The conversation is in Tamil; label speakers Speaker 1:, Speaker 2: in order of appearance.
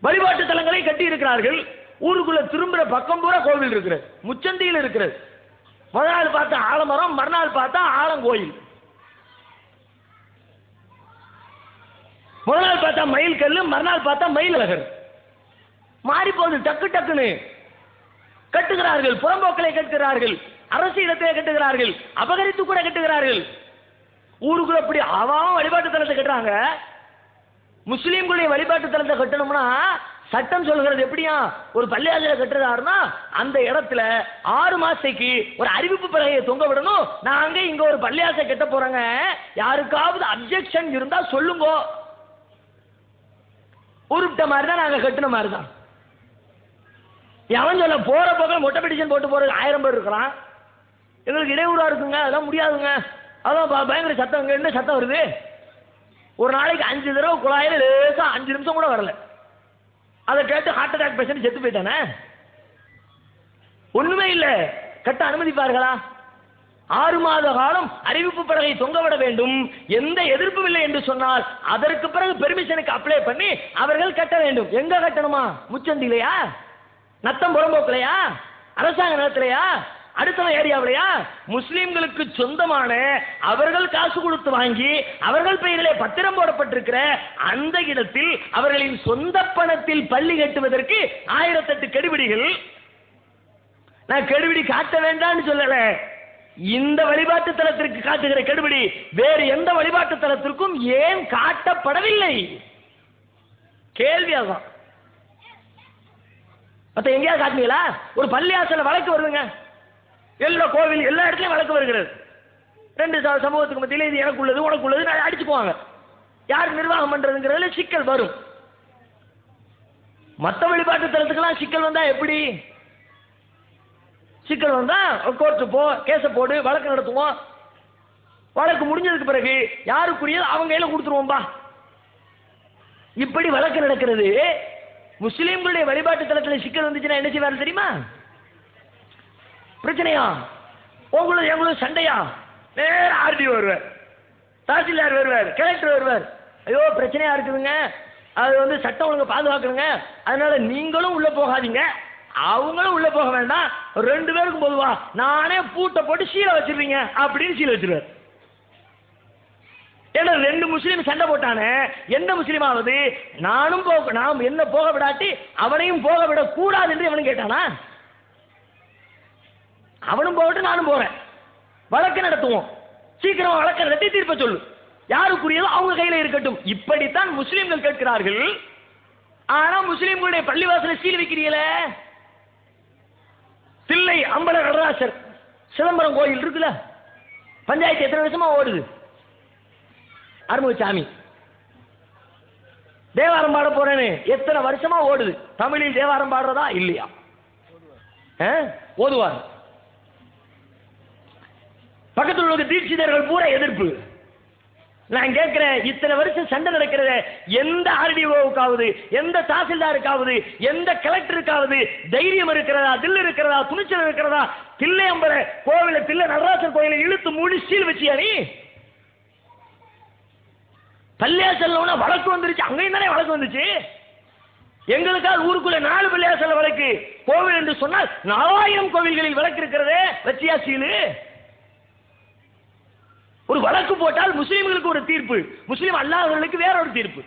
Speaker 1: வழிபாட்டு தலங்களை கட்டி இருக்கிறார்கள். ஊருக்குள்ள திரும்புற பக்கம் பூரா கோவில் இருக்கிறது, முச்சந்தியில் இருக்கிறது. முதல் நாள் பார்த்தா ஆலமரம், மறுநாள் பார்த்தா ஆலங்கோயில். முதல் நாள் பார்த்தா மயில் கல்லு, மறுநாள் பார்த்தா மயில் அழகர். மாறி போகுது டக்கு டக்குன்னு. கட்டுகிறார்கள், புறம்போக்களை கட்டுகிறார்கள், அரசு இடத்தை கட்டுகிறார்கள், அபகரித்து கூட கட்டுகிறார்கள். ஊருக்குள்ள அப்படி அவாவும் வழிபாட்டு தலத்தை கட்டுறாங்க. முஸ்லீம்களுடைய வழிபாட்டு தலத்தை கட்டணும்னா சட்டம் சொல்கிறது எப்படியா, ஒரு பள்ளியாசலை கட்டுறாருன்னா அந்த இடத்துல 6 மாசத்துக்கு ஒரு அறிவிப்பு பலகையை தொங்க விடணும். நாங்க இங்க ஒரு பள்ளியாசை கட்ட போறோங்க, யாருக்காவது அப்ஜெக்ஷன் இருந்தா சொல்லுங்க. உருப்பிட்ட மாதிரி தான் நாங்க கட்டின மாதிரி தான். எவன் சொல்ல போற போக மொட்டை பெட்டிஷன் போட்டு போறது 1000 பேர் இருக்கிறான். எங்களுக்கு இடையூறா இருக்குங்க, அதெல்லாம் முடியாதுங்க, அதான் பயங்கர சத்தம். என்ன சத்தம் வருது? ஒரு நாளைக்கு 5 தடவை குழாயில லேசா 5 நிமிஷம் கூட வரல. அதை கேட்டு ஹார்ட் அட்டாக் பேஷண்ட் செத்து போயிட்டானே. ஒண்ணுமே இல்லை, கட்ட அனுமதிப்பார்களா? 6 மாத காலம் அறிவிப்பு பலகை தொங்கவிட வேண்டும், எந்த எதிர்ப்பும் இல்லை என்று சொன்னால் அதற்கு பிறகு பெர்மிஷனுக்கு அப்ளை பண்ணி அவர்கள் கட்ட வேண்டும். எங்க கட்டணுமா? முச்சந்திலையா, நத்தம் புறம்போக்கலையா, அரசாங்க நிலத்திலையா, அடுத்த ஏரியாவிலையா? முஸ்லிம்களுக்கு சொந்தமான, அவர்கள் காசு கொடுத்து வாங்கி அவர்கள் பெயரிலே பத்திரம் போடப்பட்டிருக்கிற அந்த இடத்தில் அவர்களின் சொந்த பணத்தில் பள்ளி கட்டுவதற்கு 1008 கெடுபிடிகள். நான் கெடுபிடி காட்ட வேண்டாம்னு சொல்லல, இந்த வழிபாட்டு தலத்திற்கு காட்டுகிற கெடுபிடி வேறு எந்த வழிபாட்டு தலத்திற்கும் ஏன் காட்டப்படவில்லை? கேள்வி அதான். மற்ற எங்கேயாவது காட்டுவீங்களா? ஒரு பள்ளியாசல வழக்கு வருதுங்க, எல்லா கோவில் எல்லா இடத்துலயும் வழக்கு வருகிறது. 2 சமூகத்துக்கு மத்தியில் இது எனக்கு உள்ளது உனக்கு உள்ளது அடிச்சுக்குவாங்க. யார் நிர்வாகம் பண்றதுங்கிறதுல சிக்கல் வரும். மற்ற வழிபாட்டு தலத்துக்கெல்லாம் சிக்கல் வந்தா எப்படி? சிக்கல் வந்தா கோர்ட்டு போ, கேச போடு, வழக்கு நடத்துவோம். வழக்கு முடிஞ்சதுக்கு பிறகு யாருக்குரியது அவங்க கையில கொடுத்துருவோம்பா. இப்படி வழக்கு நடக்கிறது. முஸ்லீம்களுடைய வழிபாட்டு தலத்தில் சிக்கல் வந்துச்சுன்னா என்ன செய்வாரு தெரியுமா? பிரச்சனையா, உங்களுக்கு எங்களுக்கு சண்டையா, நேர ஆர்டி வருவார், தாசில்தார் வருவார், கலெக்டர் வருவார். ஐயோ பிரச்சனையா இருக்குதுங்க, அது சட்டம் ஒழுங்கு பாதுகாக்கணுங்க, அதனால நீங்களும் உள்ள போகாதீங்க, அவங்களும் உள்ள போக வேண்டாம், 2 பேருக்கும் பொதுவா நானே பூட்டை போட்டு சீலை வச்சிருவீங்க அப்படின்னு சீலை வச்சிருவார். ஏன்னா 2 முஸ்லீம் சண்டை போட்டானே, எந்த முஸ்லீமாவது நானும் நாம் என்ன போக விடாட்டி அவனையும் போக விட கூடாது என்று அவனும் கேட்டானா? அவனும் போகட்டு நானும் போறேன், வழக்கு நடத்துவோம், சீக்கிரம் வழக்கு நடத்தி தீர்ப்ப சொல்லு, யாருக்குரியதோ அவங்க கையில இருக்கட்டும். இப்படித்தான் முஸ்லீம்கள் கேட்கிறார்கள். ஆனா முஸ்லீம்களுடைய பள்ளிவாசலை சீல் வைக்கிறீங்களே. தில்லை அம்பல நடராசர் சிதம்பரம் கோயில் இருக்குல்ல, பஞ்சாயத்து எத்தனை வருஷமா ஓடுது? அருமுகசாமி தேவாரம் பாட போறேன்னு எத்தனை வருஷமா ஓடுது? தமிழில் தேவாரம் பாடுறதா இல்லையா? ஓதுவார். பக்கத்தில் உள்ள தீட்சிதர்கள் பூரா எதிர்ப்பு. நான் கேட்கிறேன், இத்தனை வருஷம் சண்டை நடக்கிறத எந்த ஆர்டிஓவுக்காவது, எந்த தாசில்தாருக்காவது, எந்த கலெக்டருக்காவது தைரியம் இருக்கிறதா, தில் இருக்கிறதா, துணிச்சல் இருக்கிறதா? தில்லை அம்பல கோவில, தில்லை நடராசர் கோயிலை இழுத்து மூடி சீல் வச்சியா நீ? பள்ளியாசல்ல வழக்கு வந்துருச்சு, அங்கேயும் தானே வழக்கு வந்துச்சு. எங்களுக்காக ஊருக்குள்ள 4 பள்ளியாசல்ல வழக்கு. கோவில் என்று சொன்னால் 4000 கோவில்களில் வழக்கு இருக்கிறதே, வச்சியா சீலு? ஒரு வழக்கு போட்டால் முஸ்லீம்களுக்கு ஒரு தீர்ப்பு, முஸ்லீம் அல்லாதவர்களுக்கு வேற ஒரு தீர்ப்பு.